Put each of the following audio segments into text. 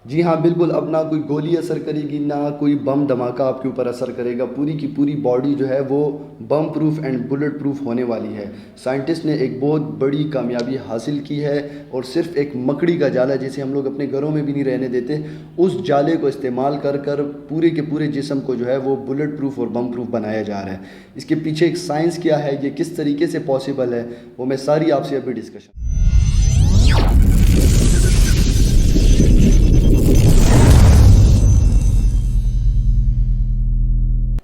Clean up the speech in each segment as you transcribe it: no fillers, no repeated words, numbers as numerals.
جی ہاں بالکل، اب نہ کوئی گولی اثر کرے گی، نہ کوئی بم دھماکہ آپ کے اوپر اثر کرے گا، پوری کی پوری باڈی جو ہے وہ bomb proof and bullet proof ہونے والی ہے۔ سائنٹسٹ نے ایک بہت بڑی کامیابی حاصل کی ہے، اور صرف ایک مکڑی کا جالا جسے ہم لوگ اپنے گھروں میں بھی نہیں رہنے دیتے، اس جالے کو استعمال کر کر پورے کے پورے جسم کو جو ہے وہ بلٹ پروف اور بم پروف بنایا جا رہا ہے۔ اس کے پیچھے ایک سائنس کیا ہے، یہ کس طریقے سے پاسبل ہے، وہ میں ساری آپ سے ابھی ڈسکشن۔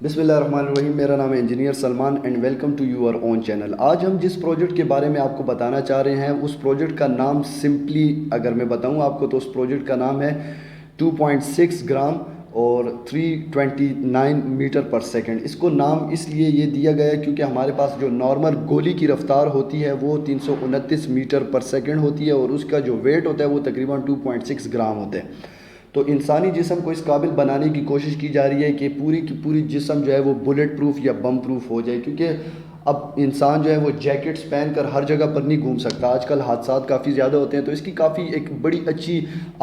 بسم اللہ الرحمن الرحیم، میرا نام ہے engineer Salman and welcome to your own channel. آج ہم جس پروجیکٹ کے بارے میں آپ کو بتانا چاہ رہے ہیں، اس پروجیکٹ کا نام سمپلی اگر میں بتاؤں آپ کو تو اس پروجیکٹ کا نام ہے 2.6 گرام اور 329 میٹر پر سیکنڈ۔ اس کو نام اس لیے یہ دیا گیا ہے کیونکہ ہمارے پاس جو نارمل گولی کی رفتار ہوتی ہے وہ 329 میٹر پر سیکنڈ ہوتی ہے، اور اس کا جو ویٹ ہوتا ہے وہ تقریباً 2.6 گرام ہوتا ہے۔ تو انسانی جسم کو اس قابل بنانے کی کوشش کی جا رہی ہے کہ پوری کی پوری جسم جو ہے وہ بلٹ پروف یا بم پروف ہو جائے، کیونکہ اب انسان جو ہے وہ جیکٹس پہن کر ہر جگہ پر نہیں گھوم سکتا، آج کل حادثات کافی زیادہ ہوتے ہیں، تو اس کی کافی ایک بڑی اچھی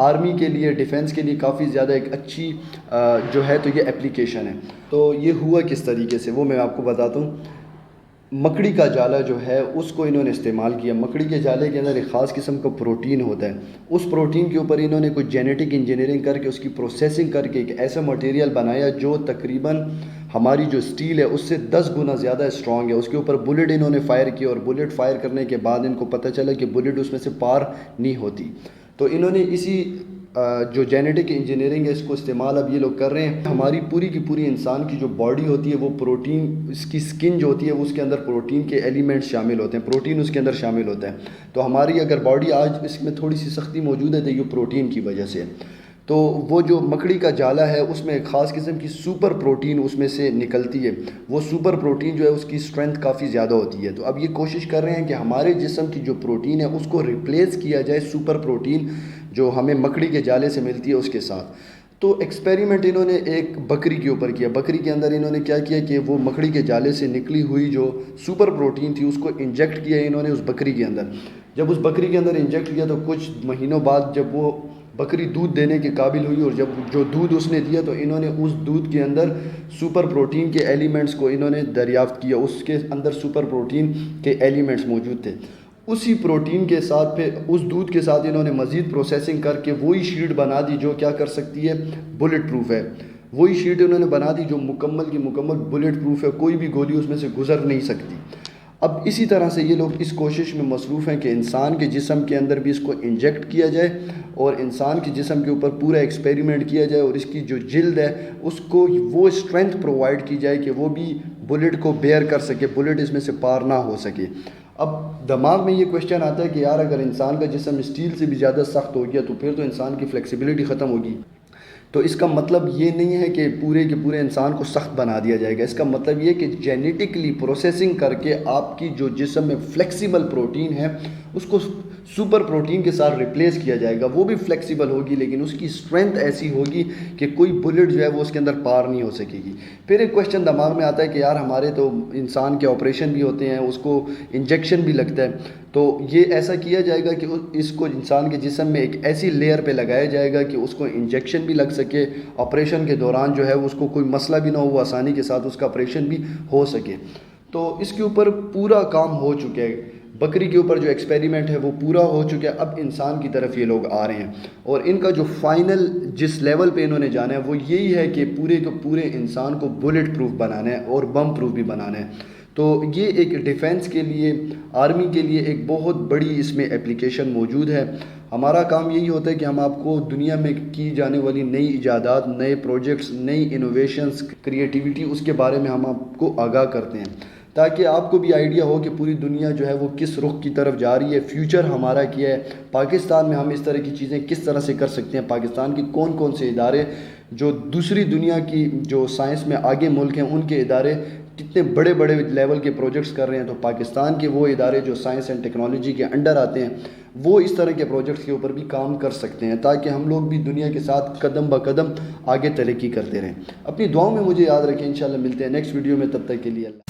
آرمی کے لیے، ڈیفنس کے لیے کافی زیادہ ایک اچھی جو ہے تو یہ اپلیکیشن ہے۔ تو یہ ہوا کس طریقے سے وہ میں آپ کو بتاتا ہوں۔ مکڑی کا جالا جو ہے اس کو انہوں نے استعمال کیا۔ مکڑی کے جالے کے اندر ایک خاص قسم کا پروٹین ہوتا ہے، اس پروٹین کے اوپر انہوں نے کوئی جینیٹک انجینئرنگ کر کے اس کی پروسیسنگ کر کے ایک ایسا مٹیریل بنایا جو تقریباً ہماری جو سٹیل ہے اس سے 10 گنا زیادہ اسٹرانگ ہے۔ اس کے اوپر بلٹ انہوں نے فائر کیا، اور بلٹ فائر کرنے کے بعد ان کو پتہ چلا کہ بلٹ اس میں سے پار نہیں ہوتی، تو انہوں نے اسی جو جینیٹک انجینئرنگ ہے اس کو استعمال اب یہ لوگ کر رہے ہیں۔ ہماری پوری کی پوری انسان کی جو باڈی ہوتی ہے وہ پروٹین، اس کی سکن جو ہوتی ہے اس کے اندر پروٹین کے ایلیمنٹس شامل ہوتے ہیں، پروٹین اس کے اندر شامل ہوتا ہے۔ تو ہماری اگر باڈی آج اس میں تھوڑی سی سختی موجود ہے تو یہ پروٹین کی وجہ سے ہے۔ تو وہ جو مکڑی کا جالا ہے اس میں ایک خاص قسم کی سپر پروٹین اس میں سے نکلتی ہے، وہ سپر پروٹین جو ہے اس کی سٹرینتھ کافی زیادہ ہوتی ہے۔ تو اب یہ کوشش کر رہے ہیں کہ ہمارے جسم کی جو پروٹین ہے اس کو ریپلیس کیا جائے سپر پروٹین جو ہمیں مکڑی کے جالے سے ملتی ہے اس کے ساتھ۔ تو ایکسپیریمنٹ انہوں نے ایک بکری کے اوپر کیا۔ بکری کے اندر انہوں نے کیا کیا کہ وہ مکڑی کے جالے سے نکلی ہوئی جو سپر پروٹین تھی اس کو انجیکٹ کیا انہوں نے اس بکری کے اندر۔ جب اس بکری کے اندر انجیکٹ کیا تو کچھ مہینوں بعد جب وہ بکری دودھ دینے کے قابل ہوئی، اور جب جو دودھ اس نے دیا تو انہوں نے اس دودھ کے اندر سپر پروٹین کے ایلیمنٹس کو انہوں نے دریافت کیا، اس کے اندر سپر پروٹین کے ایلیمنٹس موجود تھے۔ اسی پروٹین کے ساتھ پھر اس دودھ کے ساتھ انہوں نے مزید پروسیسنگ کر کے وہی شیٹ بنا دی جو کیا کر سکتی ہے، بلٹ پروف ہے۔ وہی شیٹ انہوں نے بنا دی جو مکمل کی مکمل بلٹ پروف ہے، کوئی بھی گولی اس میں سے گزر نہیں سکتی۔ اب اسی طرح سے یہ لوگ اس کوشش میں مصروف ہیں کہ انسان کے جسم کے اندر بھی اس کو انجیکٹ کیا جائے، اور انسان کے جسم کے اوپر پورا ایکسپیریمنٹ کیا جائے، اور اس کی جو جلد ہے اس کو وہ اسٹرینتھ پرووائڈ کی جائے کہ وہ بھی بلٹ کو بیئر کر سکے، بلٹ اس میں سے پار نہ ہو سکے۔ اب دماغ میں یہ کوشچن آتا ہے کہ یار اگر انسان کا جسم اسٹیل سے بھی زیادہ سخت ہو گیا تو پھر تو انسان کی فلیکسیبلٹی ختم ہوگی۔ تو اس کا مطلب یہ نہیں ہے کہ پورے کے پورے انسان کو سخت بنا دیا جائے گا، اس کا مطلب یہ کہ جینیٹکلی پروسیسنگ کر کے آپ کی جو جسم میں فلیکسیبل پروٹین ہے اس کو سپر پروٹین کے ساتھ ریپلیس کیا جائے گا، وہ بھی فلیکسیبل ہوگی لیکن اس کی اسٹرینتھ ایسی ہوگی کہ کوئی بلٹ جو ہے وہ اس کے اندر پار نہیں ہو سکے گی۔ پھر ایک کوشچن دماغ میں آتا ہے کہ یار ہمارے تو انسان کے آپریشن بھی ہوتے ہیں، اس کو انجیکشن بھی لگتا ہے، تو یہ ایسا کیا جائے گا کہ اس کو انسان کے جسم میں ایک ایسی لیئر پہ لگایا جائے گا کہ اس کو انجیکشن بھی لگ سکے، آپریشن کے دوران جو ہے اس کو کوئی مسئلہ بھی نہ ہو، وہ آسانی کے ساتھ اس کا آپریشن بھی ہو سکے۔ تو اس کے اوپر پورا کام ہو چکا ہے، بکری کے اوپر جو ایکسپیریمنٹ ہے وہ پورا ہو چکا ہے، اب انسان کی طرف یہ لوگ آ رہے ہیں، اور ان کا جو فائنل جس لیول پہ انہوں نے جانا ہے وہ یہی ہے کہ پورے کے پورے انسان کو بلٹ پروف بنانا ہے اور بم پروف بھی بنانا ہے۔ تو یہ ایک ڈیفنس کے لیے، آرمی کے لیے ایک بہت بڑی اس میں اپلیکیشن موجود ہے۔ ہمارا کام یہی ہوتا ہے کہ ہم آپ کو دنیا میں کی جانے والی نئی ایجادات، نئے پروجیکٹس، نئی انوویشنز، کریٹیوٹی، اس کے بارے میں ہم آپ کو آگاہ کرتے ہیں تاکہ آپ کو بھی آئیڈیا ہو کہ پوری دنیا جو ہے وہ کس رخ کی طرف جا رہی ہے، فیوچر ہمارا کیا ہے، پاکستان میں ہم اس طرح کی چیزیں کس طرح سے کر سکتے ہیں، پاکستان کی کون کون سے ادارے جو دوسری دنیا کی جو سائنس میں آگے ملک ہیں ان کے ادارے کتنے بڑے بڑے لیول کے پروجیکٹس کر رہے ہیں، تو پاکستان کے وہ ادارے جو سائنس اینڈ ٹیکنالوجی کے انڈر آتے ہیں وہ اس طرح کے پروجیکٹس کے اوپر بھی کام کر سکتے ہیں تاکہ ہم لوگ بھی دنیا کے ساتھ قدم بہ قدم آگے ترقی کرتے رہیں۔ اپنی دعاؤں میں مجھے یاد رکھیں، انشاءاللہ ملتے ہیں نیکسٹ ویڈیو میں، تب تک کے لیے اللہ۔